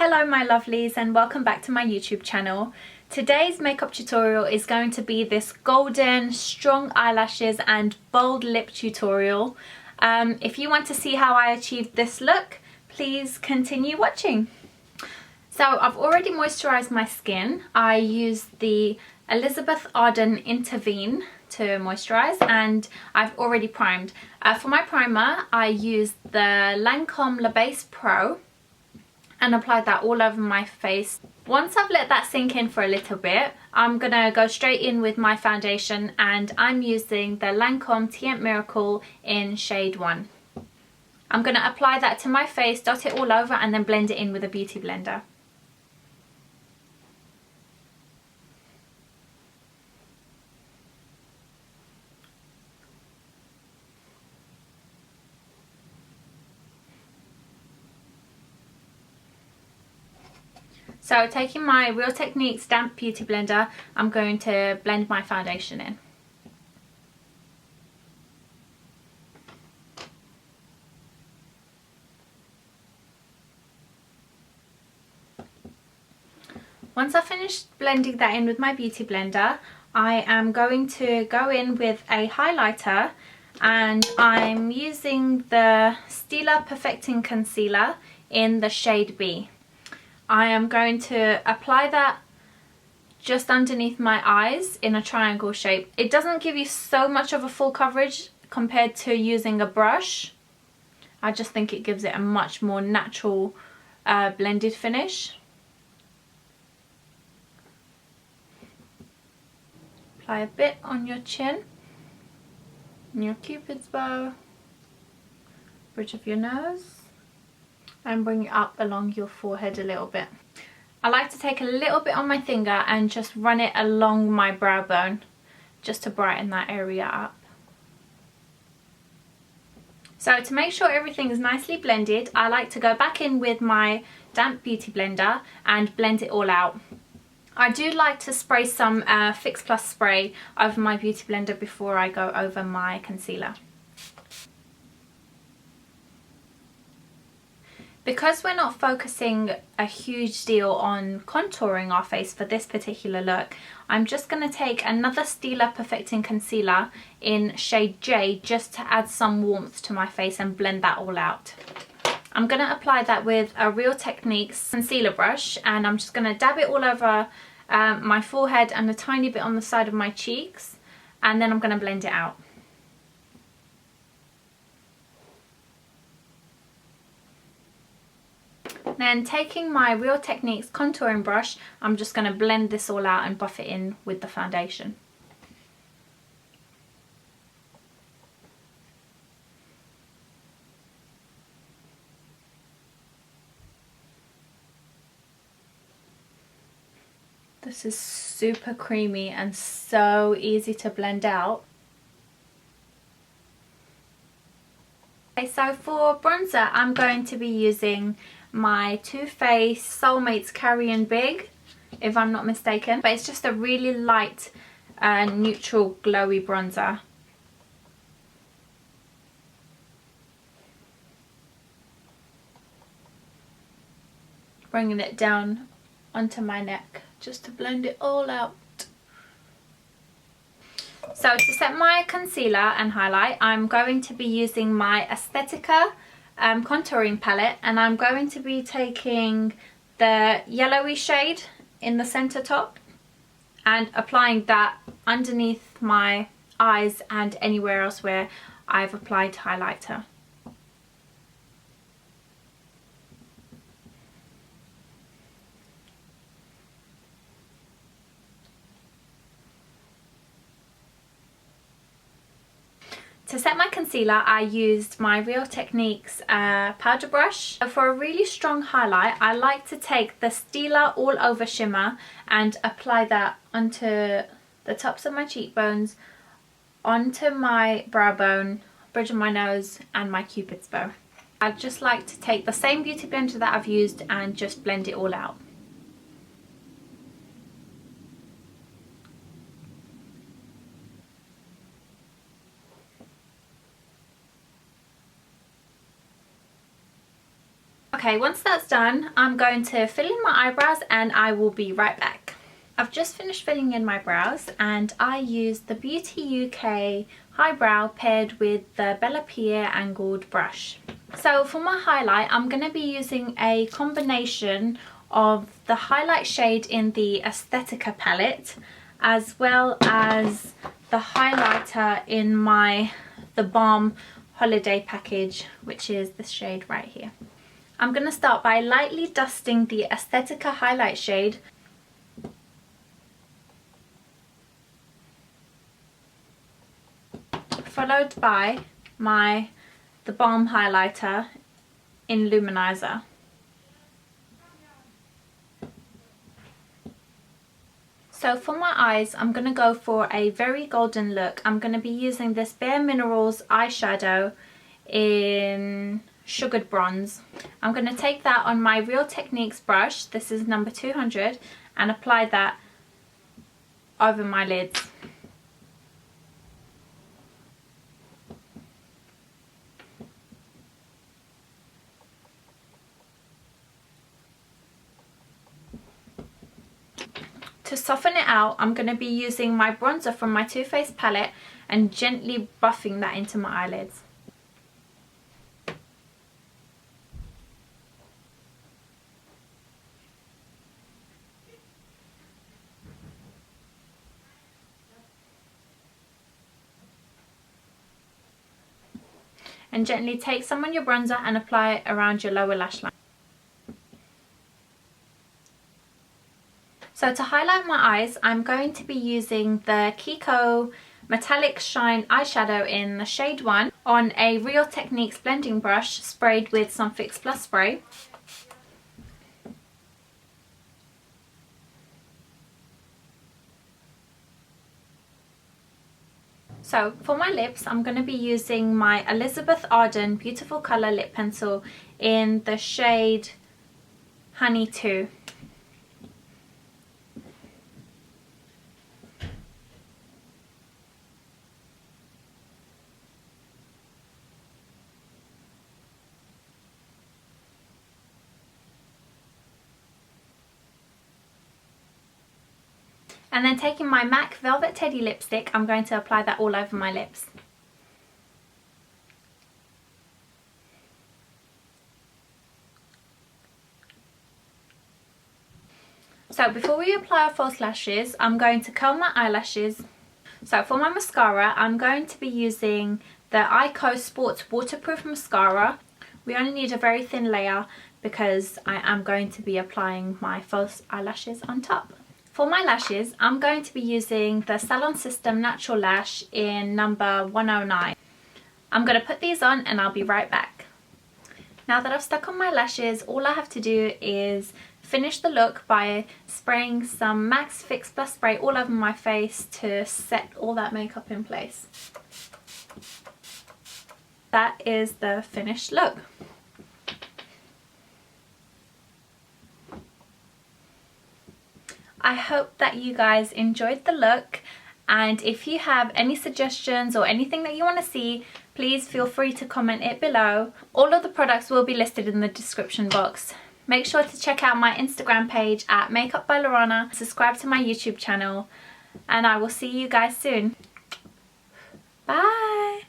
Hello my lovelies and welcome back to my YouTube channel. Today's makeup tutorial is going to be this golden strong eyelashes and bold lip tutorial. If you want to see how I achieved this look, please continue watching. So I've already moisturized my skin. I used the Elizabeth Arden Intervine to moisturize and I've already primed. For my primer I used the Lancome Le Base Pro and applied that all over my face. Once I've let that sink in for a little bit, I'm gonna go straight in with my foundation and I'm using the Lancome Tient Miracle in shade 1. I'm gonna apply that to my face, dot it all over and then blend it in with a beauty blender. So taking my Real Techniques damp beauty blender, I'm going to blend my foundation in. Once I've finished blending that in with my beauty blender, I am going to go in with a highlighter and I'm using the Stilla Perfecting Concealer in the shade B. I am going to apply that just underneath my eyes in a triangle shape. It doesn't give you so much of a full coverage compared to using a brush. I just think it gives it a much more natural blended finish. Apply a bit on your chin, and your cupid's bow, bridge of your nose, and bring it up along your forehead a little bit. I like to take a little bit on my finger and just run it along my brow bone just to brighten that area up. So to make sure everything is nicely blended, I like to go back in with my damp beauty blender and blend it all out. I do like to spray some Fix Plus spray over my beauty blender before I go over my concealer. Because we're not focusing a huge deal on contouring our face for this particular look, I'm just going to take another Stilla Perfecting Concealer in shade J just to add some warmth to my face and blend that all out. I'm going to apply that with a Real Techniques concealer brush and I'm just going to dab it all over my forehead and a tiny bit on the side of my cheeks, and then I'm going to blend it out. Then taking my Real Techniques contouring brush, I'm just going to blend this all out and buff it in with the foundation. This is super creamy and so easy to blend out. Okay, so for bronzer I'm going to be using my Too Faced Soulmates Carrie in Big, if I'm not mistaken, but it's just a really light neutral glowy bronzer. Bringing it down onto my neck just to blend it all out. So to set my concealer and highlight, I'm going to be using my Aesthetica contouring palette, and I'm going to be taking the yellowy shade in the center top and applying that underneath my eyes and anywhere else where I've applied highlighter. To set my concealer, I used my Real Techniques powder brush. For a really strong highlight, I like to take the Stilla All Over Shimmer and apply that onto the tops of my cheekbones, onto my brow bone, bridge of my nose, and my cupid's bow. I'd just like to take the same beauty blender that I've used and just blend it all out. Okay, once that's done, I'm going to fill in my eyebrows and I will be right back. I've just finished filling in my brows and I used the Beauty UK Highbrow paired with the Bella Pierre angled brush. So for my highlight, I'm going to be using a combination of the highlight shade in the Aesthetica palette as well as the highlighter in the Balm holiday package, which is this shade right here. I'm going to start by lightly dusting the Aesthetica highlight shade followed by the Balm highlighter in Luminizer. So for my eyes, I'm going to go for a very golden look. I'm going to be using this Bare Minerals eyeshadow in Sugared Bronze. I'm going to take that on my Real Techniques brush, this is number 200, and apply that over my lids. To soften it out, I'm going to be using my bronzer from my Too Faced palette and gently buffing that into my eyelids. And gently take some on your bronzer and apply it around your lower lash line. So to highlight my eyes, I'm going to be using the Kiko Metallic Shine Eyeshadow in the shade 1 on a Real Techniques blending brush sprayed with some Fix Plus spray. So for my lips, I'm going to be using my Elizabeth Arden Beautiful Colour Lip Pencil in the shade Honey 2. And then taking my MAC Velvet Teddy lipstick, I'm going to apply that all over my lips. So before we apply our false lashes, I'm going to curl my eyelashes. So for my mascara, I'm going to be using the Ico Sports Waterproof Mascara. We only need a very thin layer because I am going to be applying my false eyelashes on top. For my lashes, I'm going to be using the Salon System Natural Lash in number 109. I'm going to put these on and I'll be right back. Now that I've stuck on my lashes, all I have to do is finish the look by spraying some MAC's Fix Plus spray all over my face to set all that makeup in place. That is the finished look. I hope that you guys enjoyed the look, and if you have any suggestions or anything that you want to see, please feel free to comment it below. All of the products will be listed in the description box. Make sure to check out my Instagram page at makeupbylaurana, subscribe to my YouTube channel, and I will see you guys soon. Bye!